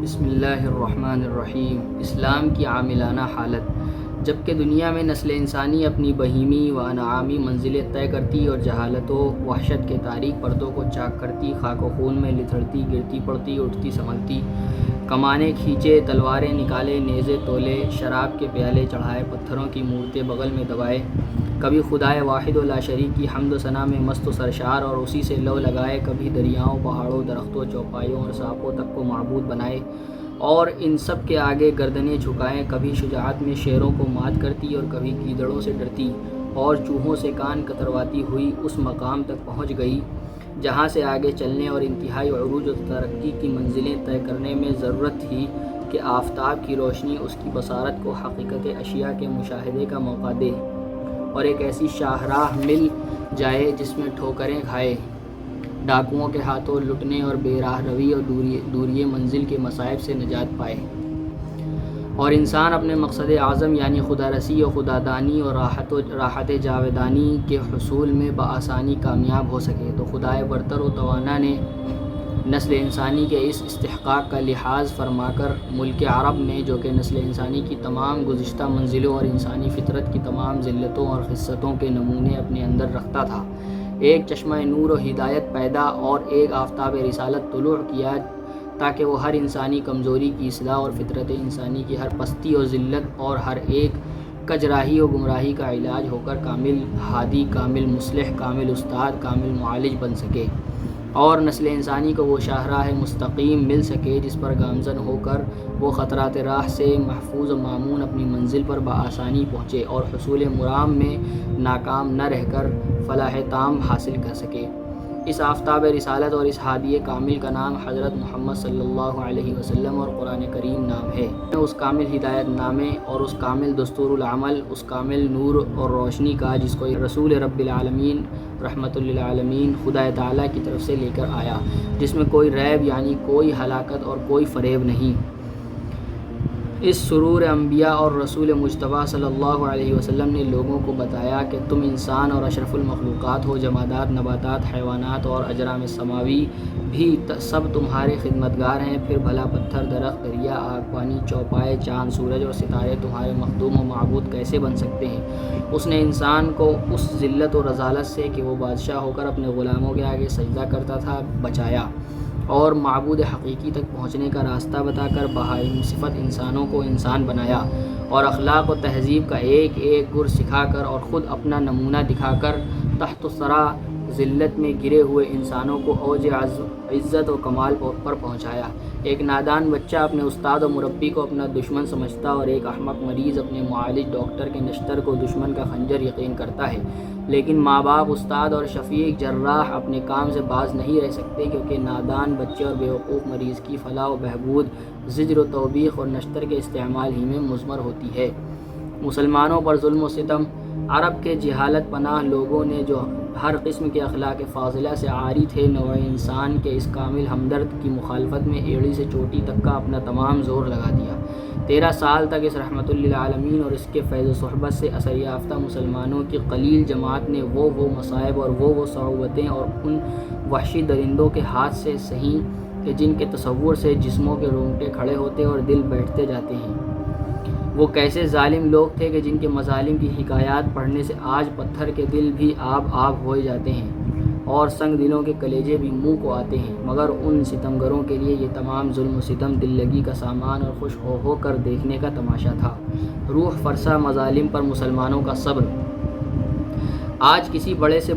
بسم اللہ الرحمن الرحیم۔ اسلام کی عاملانہ حالت۔ جبکہ دنیا میں نسل انسانی اپنی بہیمی و انعامی منزلیں طے کرتی اور جہالت و وحشت کے تاریک پردوں کو چاک کرتی، خاک و خون میں لتھڑتی، گرتی پڑتی، اٹھتی سنبھلتی، کمانے کھینچے، تلواریں نکالے، نیزے تولے، شراب کے پیالے چڑھائے، پتھروں کی مورتیں بغل میں دبائے، کبھی خدائے واحد و لا شریک کی حمد و ثنا میں مست و سرشار اور اسی سے لو لگائے، کبھی دریاؤں، پہاڑوں، درختوں، چوپایوں اور سانپوں تک کو معبود بنائے اور ان سب کے آگے گردنیں جھکائیں، کبھی شجاعت میں شیروں کو مات کرتی اور کبھی گیدڑوں سے ڈرتی اور چوہوں سے کان کترواتی ہوئی اس مقام تک پہنچ گئی جہاں سے آگے چلنے اور انتہائی عروج و ترقی کی منزلیں طے کرنے میں ضرورت تھی کہ آفتاب کی روشنی اس کی بصارت کو حقیقت اشیاء کے مشاہدے کا موقع دے اور ایک ایسی شاہراہ مل جائے جس میں ٹھوکریں کھائے، ڈاکوؤں کے ہاتھوں لٹنے اور بے راہ روی اور دوری منزل کے مصائب سے نجات پائے اور انسان اپنے مقصد اعظم یعنی خدا رسی و خدا دانی اور راحت جاودانی کے حصول میں بآسانی کامیاب ہو سکے۔ تو خدائے برتر و توانا نے نسل انسانی کے اس استحقاق کا لحاظ فرما کر ملک عرب میں، جو کہ نسل انسانی کی تمام گزشتہ منزلوں اور انسانی فطرت کی تمام ذلتوں اور خستوں کے نمونے اپنے اندر رکھتا تھا، ایک چشمہ نور و ہدایت پیدا اور ایک آفتاب رسالت طلوع کیا تاکہ وہ ہر انسانی کمزوری کی اصلاح اور فطرت انسانی کی ہر پستی و ذلت اور ہر ایک کجراہی و گمراہی کا علاج ہو کر کامل ہادی، کامل مصلح، کامل استاد، کامل معالج بن سکے اور نسل انسانی کو وہ شاہراہ مستقیم مل سکے جس پر گامزن ہو کر وہ خطرات راہ سے محفوظ و مامون اپنی منزل پر بآسانی پہنچے اور حصول مرام میں ناکام نہ رہ کر فلاح تام حاصل کر سکے۔ اس آفتاب رسالت اور اس ہادی کامل کا نام حضرت محمد صلی اللہ علیہ وسلم اور قرآن کریم نام ہے۔ اس کامل ہدایت نامے اور اس کامل دستور العمل، اس کامل نور اور روشنی کا جس کو رسول رب العالمین رحمت للعالمین خدا تعالیٰ کی طرف سے لے کر آیا، جس میں کوئی ریب یعنی کوئی ہلاکت اور کوئی فریب نہیں۔ اس سرور انبیاء اور رسول مجتبیٰ صلی اللہ علیہ وسلم نے لوگوں کو بتایا کہ تم انسان اور اشرف المخلوقات ہو، جمادات، نباتات، حیوانات اور اجرام سماوی بھی سب تمہارے خدمتگار ہیں، پھر بھلا پتھر، درخت، دریا، آگ، پانی، چوپائے، چاند، سورج اور ستارے تمہارے مخدوم و معبود کیسے بن سکتے ہیں؟ اس نے انسان کو اس ذلت و رذالت سے کہ وہ بادشاہ ہو کر اپنے غلاموں کے آگے سجدہ کرتا تھا بچایا اور معبود حقیقی تک پہنچنے کا راستہ بتا کر بہائم صفت انسانوں کو انسان بنایا اور اخلاق و تہذیب کا ایک ایک گر سکھا کر اور خود اپنا نمونہ دکھا کر تحت الثری ذلت میں گرے ہوئے انسانوں کو اوج عزت و کمال پر پہنچایا۔ ایک نادان بچہ اپنے استاد و مربی کو اپنا دشمن سمجھتا اور ایک احمق مریض اپنے معالج ڈاکٹر کے نشتر کو دشمن کا خنجر یقین کرتا ہے، لیکن ماں باپ، استاد اور شفیق جراح اپنے کام سے باز نہیں رہ سکتے، کیونکہ نادان بچے اور بیوقوف مریض کی فلاح و بہبود زجر و توبیخ اور نشتر کے استعمال ہی میں مضمر ہوتی ہے۔ مسلمانوں پر ظلم و ستم۔ عرب کے جہالت پناہ لوگوں نے جو ہر قسم کے اخلاق فاضلہ سے عاری تھے، نوع انسان کے اس کامل ہمدرد کی مخالفت میں ایڑی سے چوٹی تک کا اپنا تمام زور لگا دیا۔ 13 سال تک اس رحمت للعالمین اور اس کے فیض و صحبت سے اثر یافتہ مسلمانوں کی قلیل جماعت نے وہ مصائب اور وہ صعوبتیں اور ان وحشی درندوں کے ہاتھ سے سہیں کہ جن کے تصور سے جسموں کے رونگٹے کھڑے ہوتے اور دل بیٹھتے جاتے ہیں۔ وہ کیسے ظالم لوگ تھے کہ جن کے مظالم کی حکایات پڑھنے سے آج پتھر کے دل بھی آب ہو جاتے ہیں اور سنگ دلوں کے کلیجے بھی منہ کو آتے ہیں، مگر ان ستمگروں کے لیے یہ تمام ظلم و ستم دل لگی کا سامان اور خوش ہو کر دیکھنے کا تماشا تھا۔ روح فرسا مظالم پر مسلمانوں کا صبر۔ آج کسی بڑے سے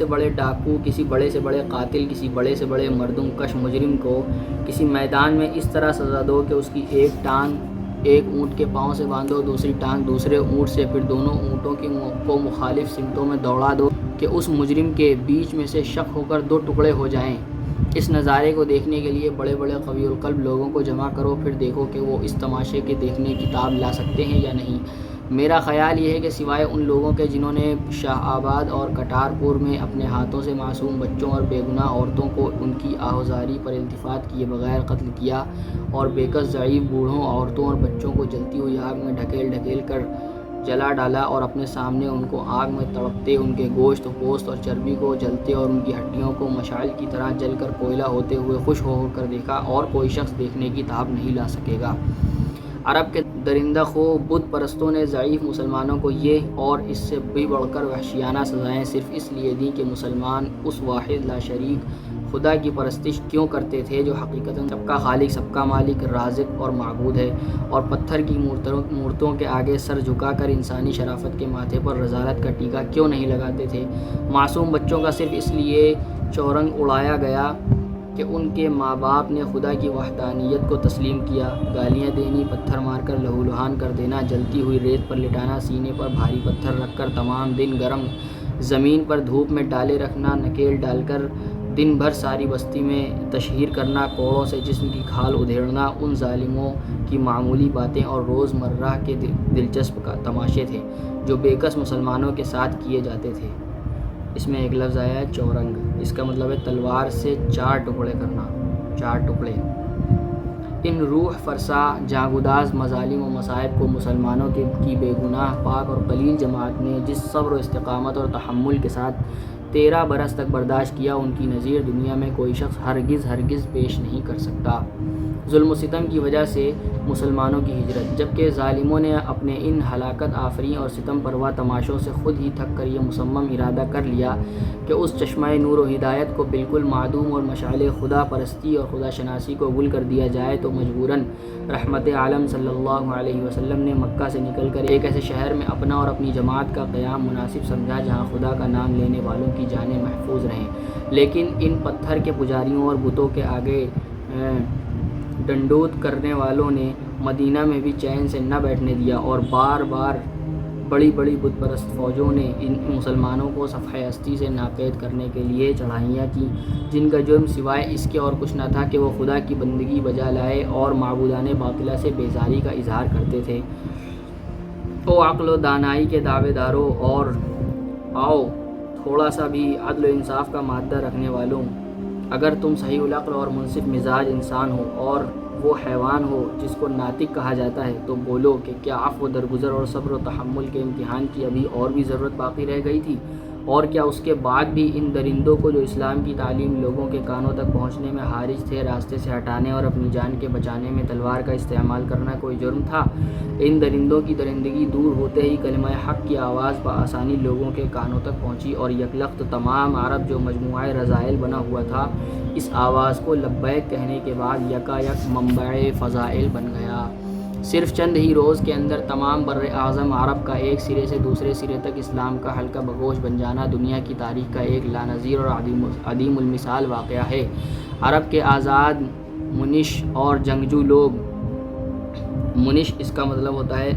بڑے ڈاکو، کسی بڑے سے بڑے قاتل، کسی بڑے سے بڑے مردم کش مجرم کو کسی میدان میں اس طرح سزا دو کہ اس کی ایک ٹانگ ایک اونٹ کے پاؤں سے باندھو، دوسری ٹانگ دوسرے اونٹ سے، پھر دونوں اونٹوں کو مخالف سمتوں میں دوڑا دو کہ اس مجرم کے بیچ میں سے شق ہو کر 2 ٹکڑے ہو جائیں۔ اس نظارے کو دیکھنے کے لیے بڑے بڑے قوی القلب لوگوں کو جمع کرو، پھر دیکھو کہ وہ اس تماشے کے دیکھنے کی تاب لا سکتے ہیں یا نہیں۔ میرا خیال یہ ہے کہ سوائے ان لوگوں کے جنہوں نے شاہ آباد اور کٹار پور میں اپنے ہاتھوں سے معصوم بچوں اور بے گناہ عورتوں کو ان کی آہوزاری پر التفات کیے بغیر قتل کیا اور بے کس ضعیف بوڑھوں، عورتوں اور بچوں کو جلتی ہوئی آگ میں ڈھکیل کر جلا ڈالا اور اپنے سامنے ان کو آگ میں تڑپتے، ان کے گوشت، پوست اور چربی کو جلتے اور ان کی ہڈیوں کو مشعل کی طرح جل کر کوئلہ ہوتے ہوئے خوش ہو کر دیکھا، اور کوئی شخص دیکھنے کی تاب نہیں لا سکے گا۔ عرب کے درندہ خو بت پرستوں نے ضعیف مسلمانوں کو یہ اور اس سے بھی بڑھ کر وحشیانہ سزائیں صرف اس لیے دیں کہ مسلمان اس واحد لا شریک خدا کی پرستش کیوں کرتے تھے جو حقیقتاً سب کا خالق، سب کا مالک، رازق اور معبود ہے، اور پتھر کی مورتوں کے آگے سر جھکا کر انسانی شرافت کے ماتھے پر رذالت کا ٹیکا کیوں نہیں لگاتے تھے۔ معصوم بچوں کا صرف اس لیے چورنگ اڑایا گیا کہ ان کے ماں باپ نے خدا کی وحدانیت کو تسلیم کیا۔ گالیاں دینی، پتھر مار کر لہولہان کر دینا، جلتی ہوئی ریت پر لٹانا، سینے پر بھاری پتھر رکھ کر تمام دن گرم زمین پر دھوپ میں ڈالے رکھنا، نکیل ڈال کر دن بھر ساری بستی میں تشہیر کرنا، کوڑوں سے جسم کی کھال ادھیڑنا، ان ظالموں کی معمولی باتیں اور روز مرہ کے دلچسپ تماشے تھے جو بے کس مسلمانوں کے ساتھ کیے جاتے تھے۔ اس میں ایک لفظ آیا ہے چورنگ، اس کا مطلب ہے تلوار سے 4 ٹکڑے کرنا، 4 ٹکڑے۔ ان روح فرسا جاں-گداز مظالم و مصائب کو مسلمانوں کی بے گناہ، پاک اور قلیل جماعت نے جس صبر و استقامت اور تحمل کے ساتھ 13 برس تک برداشت کیا، ان کی نظیر دنیا میں کوئی شخص ہرگز پیش نہیں کر سکتا۔ ظلم و ستم کی وجہ سے مسلمانوں کی ہجرت، جبکہ ظالموں نے اپنے ان ہلاکت آفریں اور ستم پروا تماشوں سے خود ہی تھک کر یہ مصمم ارادہ کر لیا کہ اس چشمہ نور و ہدایت کو بالکل معدوم اور مشعل خدا پرستی اور خدا شناسی کو گل کر دیا جائے، تو مجبوراً رحمت عالم صلی اللہ علیہ وسلم نے مکہ سے نکل کر ایک ایسے شہر میں اپنا اور اپنی جماعت کا قیام مناسب سمجھا جہاں خدا کا نام لینے والوں کی جانیں محفوظ رہیں۔ لیکن ان پتھر کے پجاریوں اور بتوں کے آگے ڈنڈوت کرنے والوں نے مدینہ میں بھی چین سے نہ بیٹھنے دیا، اور بار بار بڑی بڑی بت پرست فوجوں نے ان مسلمانوں کو صفحہ ہستی سے ناپید کرنے کے لیے چڑھائیاں کیں، جن کا جرم سوائے اس کے اور کچھ نہ تھا کہ وہ خدا کی بندگی بجا لائے اور معبودان باطلہ سے بیزاری کا اظہار کرتے تھے۔ او عقل و دانائی کے دعوے داروں، اور آؤ تھوڑا سا بھی عدل و انصاف کا مادہ رکھنے والوں، اگر تم صحیح العقل اور منصف مزاج انسان ہو اور وہ حیوان ہو جس کو ناطق کہا جاتا ہے، تو بولو کہ کیا عفو، درگزر اور صبر و تحمل کے امتحان کی ابھی اور بھی ضرورت باقی رہ گئی تھی؟ اور کیا اس کے بعد بھی ان درندوں کو جو اسلام کی تعلیم لوگوں کے کانوں تک پہنچنے میں حارج تھے، راستے سے ہٹانے اور اپنی جان کے بچانے میں تلوار کا استعمال کرنا کوئی جرم تھا؟ ان درندوں کی درندگی دور ہوتے ہی کلمہ حق کی آواز بآسانی لوگوں کے کانوں تک پہنچی، اور یکلخت تمام عرب جو مجموعہ رذائل بنا ہوا تھا، اس آواز کو لبیک کہنے کے بعد یکایک منبع فضائل بن گیا۔ صرف چند ہی روز کے اندر تمام بر اعظم عرب کا ایک سرے سے دوسرے سرے تک اسلام کا حلقہ بگوش بن جانا دنیا کی تاریخ کا ایک لانظیر اور عدیم المثال واقعہ ہے۔ عرب کے آزاد منش اور جنگجو لوگ، منش اس کا مطلب ہوتا ہے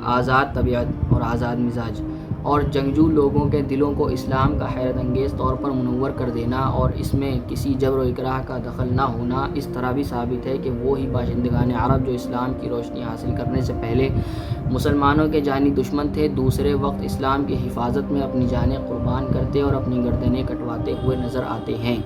آزاد طبیعت اور آزاد مزاج، اور جنگجو لوگوں کے دلوں کو اسلام کا حیرت انگیز طور پر منور کر دینا اور اس میں کسی جبر و اکراہ کا دخل نہ ہونا اس طرح بھی ثابت ہے کہ وہی باشندگان عرب جو اسلام کی روشنی حاصل کرنے سے پہلے مسلمانوں کے جانی دشمن تھے، دوسرے وقت اسلام کی حفاظت میں اپنی جانیں قربان کرتے اور اپنی گردنیں کٹواتے ہوئے نظر آتے ہیں۔